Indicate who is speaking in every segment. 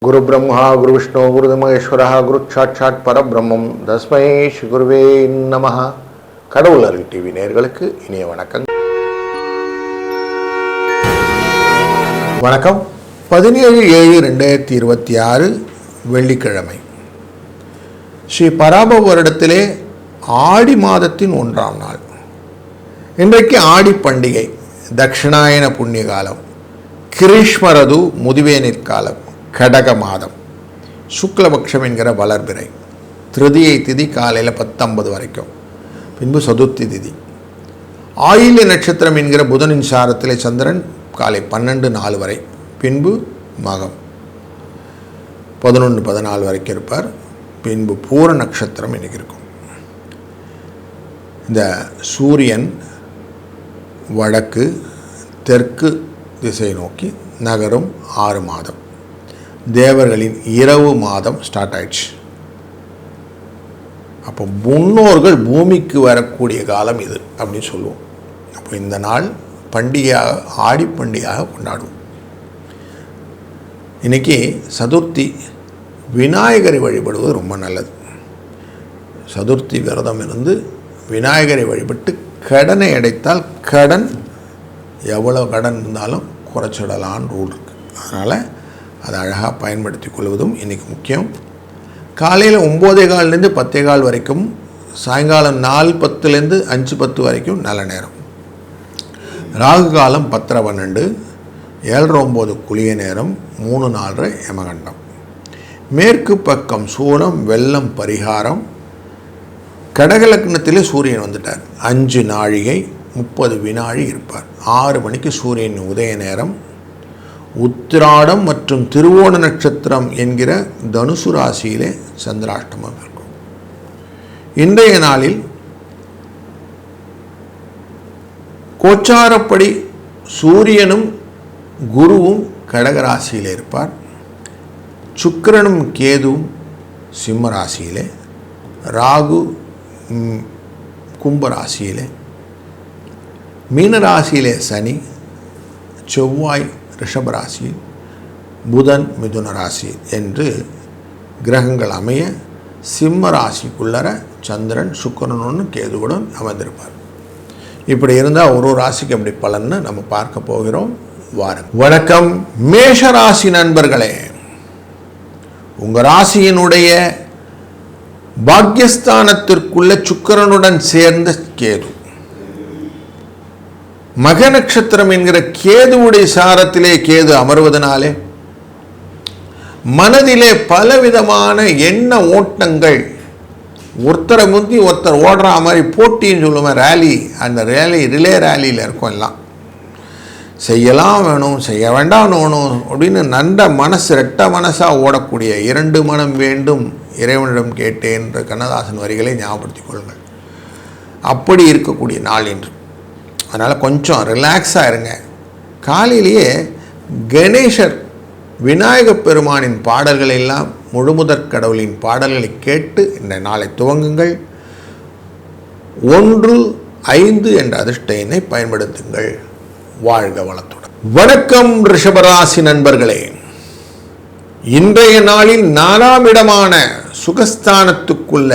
Speaker 1: குரு பிரம்மா குரு விஷ்ணு குரு மகேஸ்வரா குரு சாட்சாத் பரபிரம்மம் தஸ்மை ஸ்ரீ குருவே நமஹ. கடவுள் அருள் டிவி நேயர்களுக்கு இனிய வணக்கம். வணக்கம். 17/7/2026 வெள்ளிக்கிழமை. ஸ்ரீ பராபவ வருடத்திலே ஆடி மாதத்தின் 1ஆம் நாள். இன்றைக்கு ஆடி பண்டிகை, தட்சிணாயன புண்ணிய காலம், கிரீஷ்மரது முதுவேனிற் காலம், கடக மாதம், சுக்லபக்ஷம் என்கிற வளர்பிறை, திருதியை திதி காலையில் 10:50 வரைக்கும், பின்பு சதுர்த்தி திதி, ஆயில்ய நட்சத்திரம் என்கிற புதனின் சாரத்திலே சந்திரன் காலை 12:04 வரை, பின்பு மகம் 11:14 வரைக்கும் இருப்பார், பின்பு பூர நட்சத்திரம் இன்னைக்கு இருக்கும். இந்த சூரியன் வடக்கு தெற்கு திசை நோக்கி நகரும் 6 மாதம். தேவர்களின் இரவு மாதம் ஸ்டார்ட் ஆயிடுச்சு. அப்போ முன்னோர்கள் பூமிக்கு வரக்கூடிய காலம் இது அப்படின்னு சொல்லுவோம். அப்போ இந்த நாள் பண்டிகையாக, ஆடி பண்டிகையாக கொண்டாடுவோம். இன்னைக்கு சதுர்த்தி, விநாயகரை வழிபடுவது ரொம்ப நல்லது. சதுர்த்தி விரதம் இருந்து விநாயகரை வழிபட்டு கடனை அடைத்தால், கடன் எவ்வளோ கடன் இருந்தாலும் குறைச்சிடலான்னு ரூல் இருக்குது. அதனால் அதை அழகாக பயன்படுத்தி கொள்வதும் இன்றைக்கி முக்கியம். காலையில் 9:15 10:15 வரைக்கும், சாயங்காலம் 4:10 5:10 வரைக்கும் நல்ல நேரம். ராகு காலம் 10:12, 7:09 குளிய நேரம், 3:04 யமகண்டம். மேற்கு பக்கம் சூனம், வெள்ளம், பரிகாரம். கடகலக்னத்திலே சூரியன் வந்துட்டார். 5 நாழிகை 30 வினாழி இருப்பார். 6 மணிக்கு சூரியன் உதய நேரம். உத்திராடம் மற்றும் திருவோண நட்சத்திரம் என்கிற தனுசு ராசியிலே சந்திராஷ்டமம் இருக்கும். இன்றைய நாளில் கோச்சாரப்படி சூரியனும் குருவும் கடகராசியிலே இருப்பார். சுக்கிரனும் கேதுவும் சிம்ம ராசியிலே, ராகு கும்பராசியிலே, மீனராசியிலே சனி, செவ்வாய் ரிஷபராசி, புதன் மிதுன ராசி என்று கிரகங்கள் அமைய சிம்ம ராசிக்குள்ளர சந்திரன் சுக்கிரனும் கேதுவுடன் அமர்ந்திருப்பார். இப்படி இருந்தால் ஒரு ராசிக்கு அப்படி பலன்னு நம்ம பார்க்க போகிறோம். வாருங்கள். வணக்கம் மேஷ ராசி நண்பர்களே. உங்கள் ராசியினுடைய பாக்யஸ்தானத்திற்குள்ள சுக்கிரனுடன் சேர்ந்த கேது, மக நட்சத்திரம் என்கிற கேதுவுடைய சாரத்திலே கேது அமர்வதனாலே மனதிலே பலவிதமான எண்ண ஓட்டங்கள், ஒருத்தரை முந்தி ஒருத்தர் ஓடுற மாதிரி போட்டின்னு சொல்லுவேன், ரேலி. அந்த ரிலே ரேலியில் இருக்கும். எல்லாம் செய்யலாம் வேணும், செய்ய வேண்டாம் வேணும் அப்படின்னு நண்ட மனசு, ரெட்ட மனசாக ஓடக்கூடிய 2 மனம் வேண்டும் இறைவனிடம் கேட்டேன் என்ற கண்ணதாசன் வரிகளை ஞாபகப்படுத்திக் கொள்ளுங்கள். அப்படி இருக்கக்கூடிய நாள் என்று. அதனால் கொஞ்சம் ரிலாக்ஸாக இருங்க. காலையிலேயே கணேசர், விநாயகப் பெருமானின் பாடல்கள் எல்லாம், முழுமுதற் கடவுளின் பாடல்களை கேட்டு இந்த நாளை துவங்குங்கள். 1 5 என்ற அதிர்ஷ்ட எண்ணை பயன்படுத்துங்கள். வாழ்க வளத்துடன். வணக்கம் ரிஷபராசி நண்பர்களே. இன்றைய நாளில் 4ஆம் இடமான சுகஸ்தானத்துக்குள்ள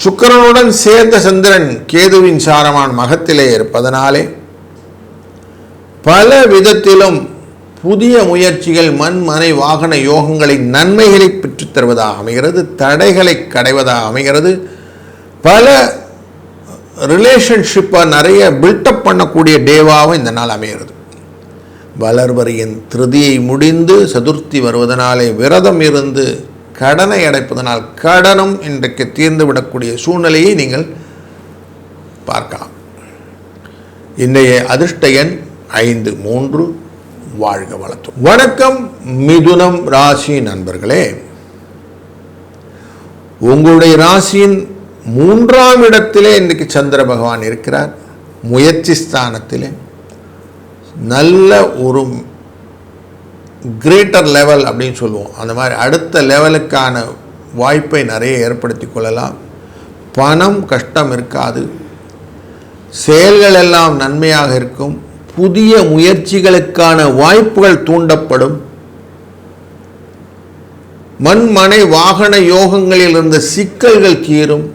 Speaker 1: சுக்கிரனுடன் சேர்ந்த சந்திரன் கேதுவின் சாரமான மகத்திலே இருப்பதனாலே பல விதத்திலும் புதிய முயற்சிகள், மண் மனை வாகன யோகங்களின் நன்மைகளை பெற்றுத் தருவதாக அமைகிறது. தடைகளை கடைவதாக அமைகிறது. பல ரிலேஷன்ஷிப்பை நிறைய பில்டப் பண்ணக்கூடிய டேவாகவும் இந்த நாள் அமைகிறது. வளர்வரையின் திருதியை முடிந்து சதுர்த்தி வருவதனாலே விரதம் இருந்து கடனை அடைப்பதனால் கடனும் இன்றைக்கு தீர்ந்து விடக்கூடிய சூழ்நிலையை நீங்கள் பார்க்கலாம். இன்றைய அதிர்ஷ்ட எண் 5 3. வாழ்க வளத்துடன். வணக்கம் மிதுனம் ராசி நண்பர்களே. உங்களுடைய ராசியின் 3ஆம் இடத்திலே இன்றைக்கு சந்திர பகவான் இருக்கிறார். முயற்சி ஸ்தானத்திலே நல்ல ஒரு கிரேட்டர் லெவல் அப்படின்னு சொல்லுவோம். அந்த மாதிரி அடுத்த லெவலுக்கான வாய்ப்பை நிறைய ஏற்படுத்தி கொள்ளலாம். பணம் கஷ்டம் இருக்காது. செயல்கள் எல்லாம் நன்மையாக இருக்கும். புதிய முயற்சிகளுக்கான வாய்ப்புகள் தூண்டப்படும். மண் மனை வாகன யோகங்களில் இருந்த சிக்கல்கள் தீரும்.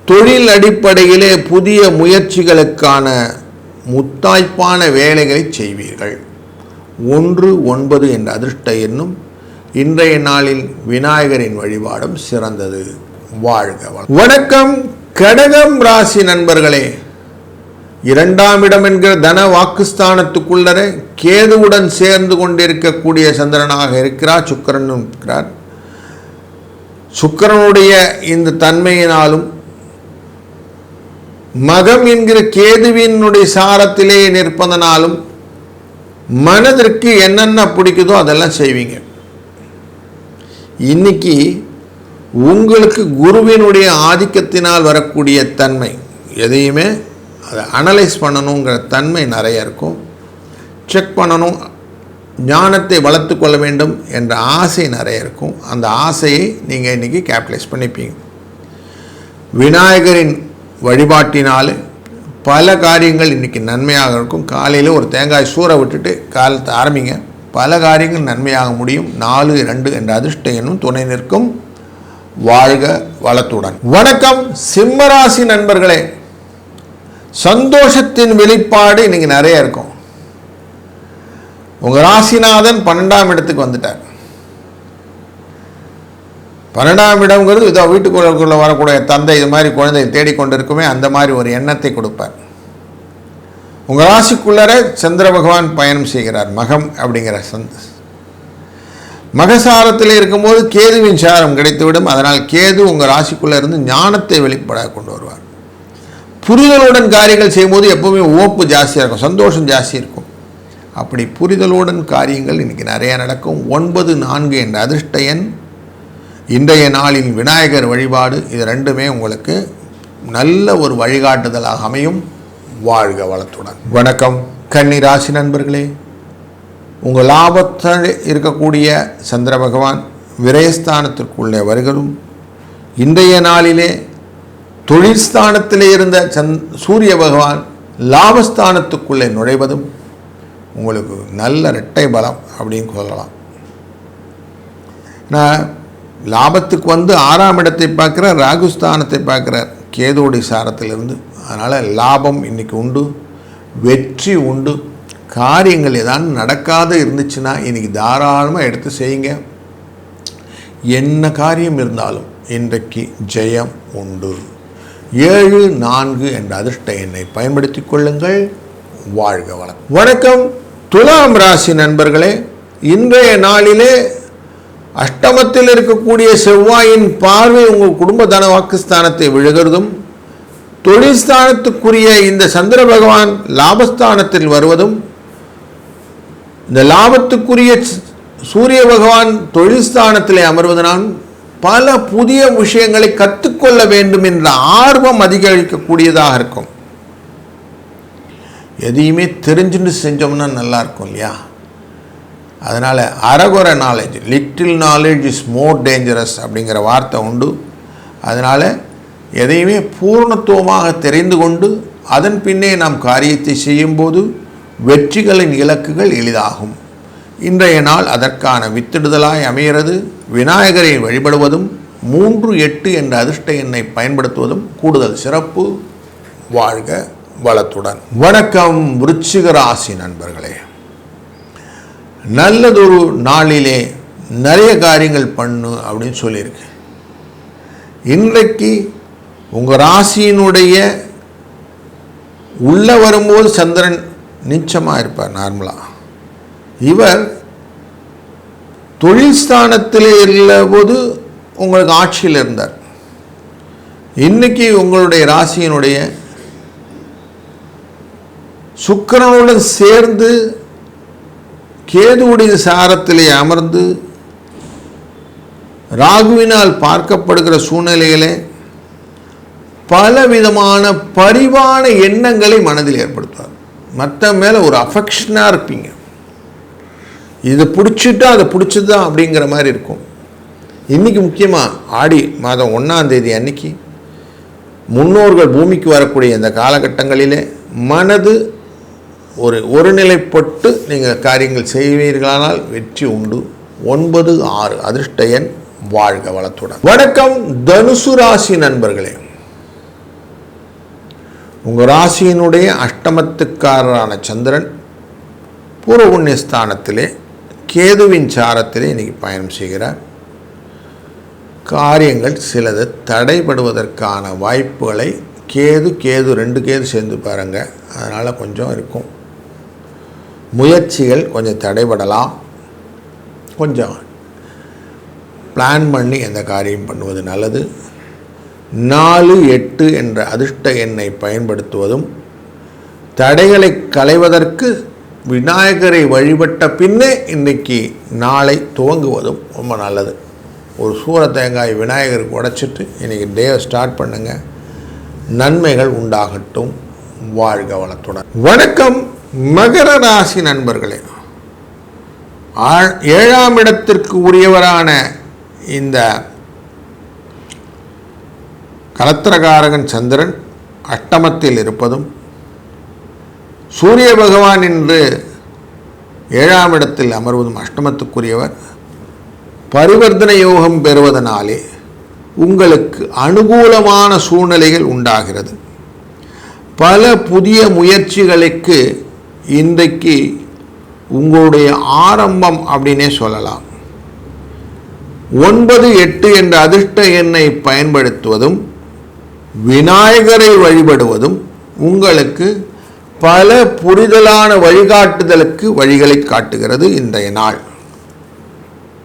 Speaker 1: தொழில் அடிப்படையிலே புதிய முயற்சிகளுக்கான முத்தாய்ப்பான வேலைகளை செய்வீர்கள். 1-9 என்ற அதிர்ஷ்ட எண்ணும் இன்றைய நாளில் விநாயகரின் வழிபாடும் சிறந்தது. வாழ்க வணக்கம். கடகம் ராசி நண்பர்களே, 2ஆம் இடம் என்கிற தன வாக்குஸ்தானத்துக்குள்ளர கேதுவுடன் சேர்ந்து கொண்டிருக்கக்கூடிய சந்திரனாக இருக்கிறார். சுக்கிரனும் இருக்கிறார். சுக்கிரனுடைய இந்த தன்மையினாலும் மகம் என்கிற கேதுவினுடைய சாரத்திலே நிற்பதனாலும் மனதிற்கு என்னென்ன பிடிக்குதோ அதெல்லாம் செய்வீங்க. இன்னைக்கு உங்களுக்கு குருவினுடைய ஆதிக்கத்தினால் வரக்கூடிய தன்மை, எதையுமே அதை அனலைஸ் பண்ணணுங்கிற தன்மை நிறைய இருக்கும். செக் பண்ணணும், ஞானத்தை வளர்த்து கொள்ள வேண்டும் என்ற ஆசை நிறைய இருக்கும். அந்த ஆசையை நீங்கள் இன்றைக்கி கேபிட்டலைஸ் பண்ணிப்பீங்க. விநாயகரின் வழிபாட்டினால் பல காரியங்கள் இன்றைக்கி நன்மையாக இருக்கும். காலையில் ஒரு தேங்காய் சூற விட்டுட்டு காலத்தை ஆரம்பிங்க. பல காரியங்கள் நன்மையாக முடியும். 4-2 என்ற அதிர்ஷ்ட எண்ணும் துணை நிற்கும். வாழ்க வளத்துடன். வணக்கம் சிம்மராசி நண்பர்களே, சந்தோஷத்தின் வெளிப்பாடு இன்னைக்கு நிறைய இருக்கும். உங்கள் ராசிநாதன் 12ஆம் இடத்துக்கு வந்துட்டார். 12ஆம் இடம்ங்கிறது இதோ வீட்டுக்குள்ளே வரக்கூடிய தந்தை இது மாதிரி குழந்தையை தேடிக்கொண்டிருக்குமே, அந்த மாதிரி ஒரு எண்ணத்தை கொடுப்பார். உங்கள் ராசிக்குள்ளர சந்திர பகவான் பயணம் செய்கிறார். மகம் அப்படிங்கிற மகசாரத்தில் இருக்கும்போது கேதுவின் சாரம் கிடைத்துவிடும். அதனால் கேது உங்கள் ராசிக்குள்ளே இருந்து ஞானத்தை வெளிப்பட கொண்டு வருவார். புரிதலுடன் காரியங்கள் செய்யும்போது எப்போவுமே ஓப்பு ஜாஸ்தியாக இருக்கும், சந்தோஷம் ஜாஸ்தி இருக்கும். அப்படி புரிதலுடன் காரியங்கள் இன்றைக்கி நிறையா நடக்கும். 9-4 என்ற அதிர்ஷ்ட எண். இன்றைய நாளின் விநாயகர் வழிபாடு, இது ரெண்டுமே உங்களுக்கு நல்ல ஒரு வழிகாட்டுதலாக அமையும். வாழ்க வளத்துடன். வணக்கம் கன்னி ராசி நண்பர்களே, உங்கள் லாபத்தில் இருக்கக்கூடிய சந்திர பகவான் விரயஸ்தானத்திற்குள்ளே வருகிறதும், இன்றைய நாளிலே தொழில்ஸ்தானத்திலே இருந்த சூரிய பகவான் லாபஸ்தானத்துக்குள்ளே நுழைவதும் உங்களுக்கு நல்ல இரட்டை பலம் அப்படின்னு சொல்லலாம். நான் லாபத்துக்கு 6ஆம் இடத்தை பார்க்குறார், ராகுஸ்தானத்தை பார்க்குறார் கேதுவோடைய சாரத்திலிருந்து. அதனால் லாபம் இன்றைக்கி உண்டு, வெற்றி உண்டு. காரியங்கள் ஏதாவது நடக்காத இருந்துச்சுன்னா இன்றைக்கி தாராளமாக எடுத்து செய்யுங்க. என்ன காரியம் இருந்தாலும் இன்றைக்கு ஜெயம் உண்டு. 7-4 என்ற அதிர்ஷ்ட எண்ணை பயன்படுத்தி கொள்ளுங்கள். வாழ்க வளம். வணக்கம் துலாம் ராசி நண்பர்களே, இன்றைய நாளிலே அஷ்டமத்தில் இருக்கக்கூடிய செவ்வாயின் பார்வை உங்கள் குடும்ப தன வாக்குஸ்தானத்தை விழுகிறதும், தொழில் ஸ்தானத்துக்குரிய இந்த சந்திர பகவான் லாபஸ்தானத்தில் வருவதும், இந்த லாபத்துக்குரிய சூரிய பகவான் தொழில் ஸ்தானத்திலே அமர்வதனால் பல புதிய விஷயங்களை கற்றுக்கொள்ள வேண்டும் என்ற ஆர்வம் அதிகரிக்கக்கூடியதாக இருக்கும். எதையுமே தெரிஞ்சுட்டு செஞ்சோம்னா நல்லா இருக்கும் இல்லையா? அதனால் அரகுற knowledge, little knowledge is more dangerous அப்படிங்கிற வார்த்தை உண்டு. அதனால் எதையுமே பூர்ணத்துவமாக தெரிந்து கொண்டு அதன் பின்னே நாம் காரியத்தை செய்யும்போது வெற்றிகளின் இலக்குகள் எளிதாகும். இன்றைய நாள் அதற்கான வித்திடுதலாய் அமைகிறது. விநாயகரை வழிபடுவதும் 3-8 என்ற அதிர்ஷ்ட எண்ணை பயன்படுத்துவதும் கூடுதல் சிறப்பு. வாழ்க வளத்துடன். வணக்கம் விருச்சிக ராசி நண்பர்களே, நல்லதொரு நாளிலே நிறைய காரியங்கள் பண்ணு அப்படின்னு சொல்லியிருக்கு. இன்றைக்கு உங்கள் ராசியினுடைய உள்ளே வரும்போது சந்திரன் நீச்சமாக இருப்பார். நார்மலாக இவர் தொழில் ஸ்தானத்தில் இருந்தபோது உங்களுக்கு ஆட்சியில் இருந்தார். இன்னைக்கு உங்களுடைய ராசியினுடைய சுக்கிரனுடன் சேர்ந்து கேதுவுடைய சாரத்திலே அமர்ந்து ராகுவினால் பார்க்கப்படுகிற சூழ்நிலைகளே பலவிதமான பரிவான எண்ணங்களை மனதில் ஏற்படுத்துவார். மற்ற மேலே ஒரு அஃபெக்ஷனாக இருப்பீங்க. இதை பிடிச்சிட்டா அதை பிடிச்சது தான் அப்படிங்கிற மாதிரி இருக்கும். இன்றைக்கி முக்கியமாக ஆடி மாதம் 1ஆம் தேதி அன்னைக்கு முன்னோர்கள் பூமிக்கு வரக்கூடிய இந்த காலகட்டங்களிலே மனது ஒருநிலைப்பட்டு நீங்கள் காரியங்கள் செய்வீர்களானால் வெற்றி உண்டு. 96 அதிர்ஷ்ட எண். வாழ்க வளத்துடன். வணக்கம் தனுசு ராசி நண்பர்களே. உங்கள் ராசியினுடைய அஷ்டமத்துக்காரரான சந்திரன் பூர்வ புண்ணிய ஸ்தானத்திலே கேதுவின் சாரத்திலே இன்னைக்கு பயணம் செய்கிறார். காரியங்கள் சிலது தடைபடுவதற்கான வாய்ப்புகளை கேது 2 கேது சேர்ந்து பாருங்க, அதனால் கொஞ்சம் இருக்கும். முயற்சிகள் கொஞ்சம் தடைபடலாம். கொஞ்சம் பிளான் பண்ணி எந்த காரியம் பண்ணுவது நல்லது. 4, 8 என்ற அதிர்ஷ்ட எண்ணை பயன்படுத்துவதும், தடைகளை களைவதற்கு விநாயகரை வழிபட்ட பின்னே இன்றைக்கி நாளை துவங்குவதும் ரொம்ப நல்லது. ஒரு சூர தேங்காய் விநாயகருக்கு உடைச்சிட்டு இன்றைக்கி டேவை ஸ்டார்ட் பண்ணுங்க. நன்மைகள் உண்டாகட்டும். வாழ்க வளத்துடன். வணக்கம் மகர ராசி நண்பர்களே. 7ஆம் இடத்திற்கு உரியவரான இந்த கலத்திரகாரகன் சந்திரன் அஷ்டமத்தில் இருப்பதும், சூரிய பகவான் இன்று 7ஆம் இடத்தில் அமர்வதும், அஷ்டமத்துக்குரியவர் பரிவர்த்தனை யோகம் பெறுவதனாலே உங்களுக்கு அனுகூலமான சூழ்நிலைகள் உண்டாகிறது. பல புதிய முயற்சிகளுக்கு இன்றைக்கு உங்களுடைய ஆரம்பம் அப்படின்னே சொல்லலாம். 9, 8 என்ற அதிர்ஷ்ட எண்ணை பயன்படுத்துவதும், விநாயகரை வழிபடுவதும் உங்களுக்கு பல புரிதலான வழிகாட்டுதலுக்கு வழிகளை காட்டுகிறது. இன்றைய நாள்,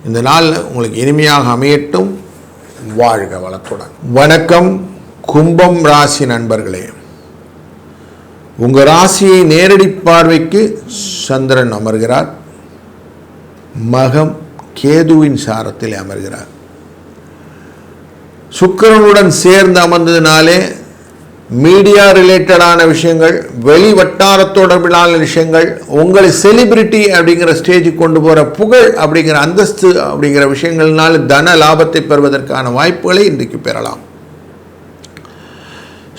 Speaker 1: இந்த நாள் உங்களுக்கு இனிமையாக அமையட்டும். வாழ்க வளத்துடன். வணக்கம் கும்பம் ராசி நண்பர்களே. உங்கள் ராசியை நேரடி பார்வைக்கு சந்திரன் அமர்கிறார். மகம் கேதுவின் சாரத்தில் அமர்கிறார். சுக்கிரனுடன் சேர்ந்து அமர்ந்ததினாலே மீடியா ரிலேட்டடான விஷயங்கள், வெளி வட்டார தொடர்பிலான விஷயங்கள், உங்களை செலிபிரிட்டி அப்படிங்கிற ஸ்டேஜுக்கு கொண்டு போகிற புகழ் அப்படிங்கிற அந்தஸ்து அப்படிங்கிற விஷயங்கள்னால தன லாபத்தை பெறுவதற்கான வாய்ப்புகளை இன்றைக்கு பெறலாம்.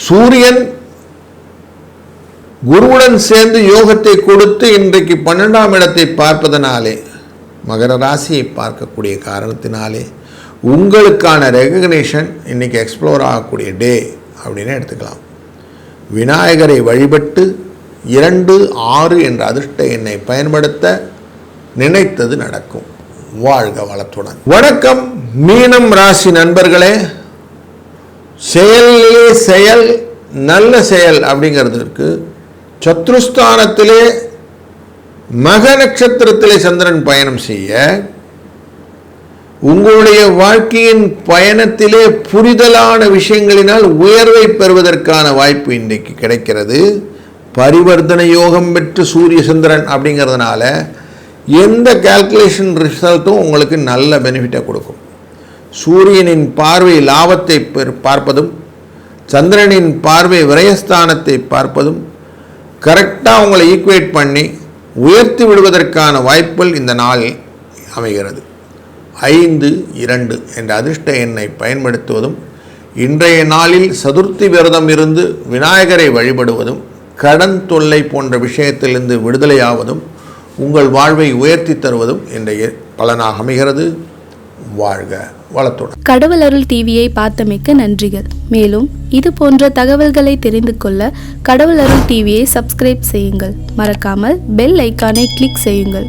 Speaker 1: சூரியன் குருவுடன் சேர்ந்து யோகத்தை கொடுத்து இன்றைக்கு 12ஆம் இடத்தை பார்ப்பதனாலே, மகர ராசியை பார்க்கக்கூடிய காரணத்தினாலே உங்களுக்கான ரெகக்னேஷன் இன்றைக்கி எக்ஸ்ப்ளோர் ஆகக்கூடிய டே அப்படின்னு எடுத்துக்கலாம். விநாயகரை வழிபட்டு 2, 6 என்ற அதிர்ஷ்ட எண்ணை பயன்படுத்த நினைத்தது நடக்கும். வாழ்க வளத்துடன். வணக்கம் மீனம் ராசி நண்பர்களே. செயலிலே செயல், நல்ல செயல் அப்படிங்கிறதுக்கு சத்ருஸ்தானத்திலே மக நட்சத்திரத்திலே சந்திரன் பயணம் செய்ய உங்களுடைய வாழ்க்கையின் பயணத்திலே புரிதலான விஷயங்களினால் உயர்வை பெறுவதற்கான வாய்ப்பு இன்றைக்கு கிடைக்கிறது. பரிவர்த்தனை யோகம் பெற்று சூரிய சந்திரன் அப்படிங்கிறதுனால எந்த கால்குலேஷன் ரிசல்ட்டும் உங்களுக்கு நல்ல பெனிஃபிட்டை கொடுக்கும். சூரியனின் பார்வை லாபத்தை பார்ப்பதும், சந்திரனின் பார்வை விரயஸ்தானத்தை பார்ப்பதும் கரெக்டாக உங்களை ஈக்குவேட் பண்ணி உயர்த்தி விடுவதற்கான வாய்ப்புகள் இந்த நாளில் அமைகிறது. 5, 2 என்ற அதிர்ஷ்ட எண்ணை பயன்படுத்துவதும், இன்றைய நாளில் சதுர்த்தி விரதம் இருந்து விநாயகரை வழிபடுவதும், கடன் தொல்லை போன்ற விஷயத்திலிருந்து விடுதலையாவதும், உங்கள் வாழ்வை உயர்த்தி தருவதும் இன்றைய பலனாக அமைகிறது. வாழ்க வளத்துடன்.
Speaker 2: கடவுள் அருள் டிவியை பார்த்தமைக்கு நன்றிகள். மேலும் இது போன்ற தகவல்களை தெரிந்து கொள்ள கடவுள் அருள் டிவியை சப்ஸ்கிரைப் செய்யுங்கள். மறக்காமல் பெல் ஐக்கானை கிளிக் செய்யுங்கள்.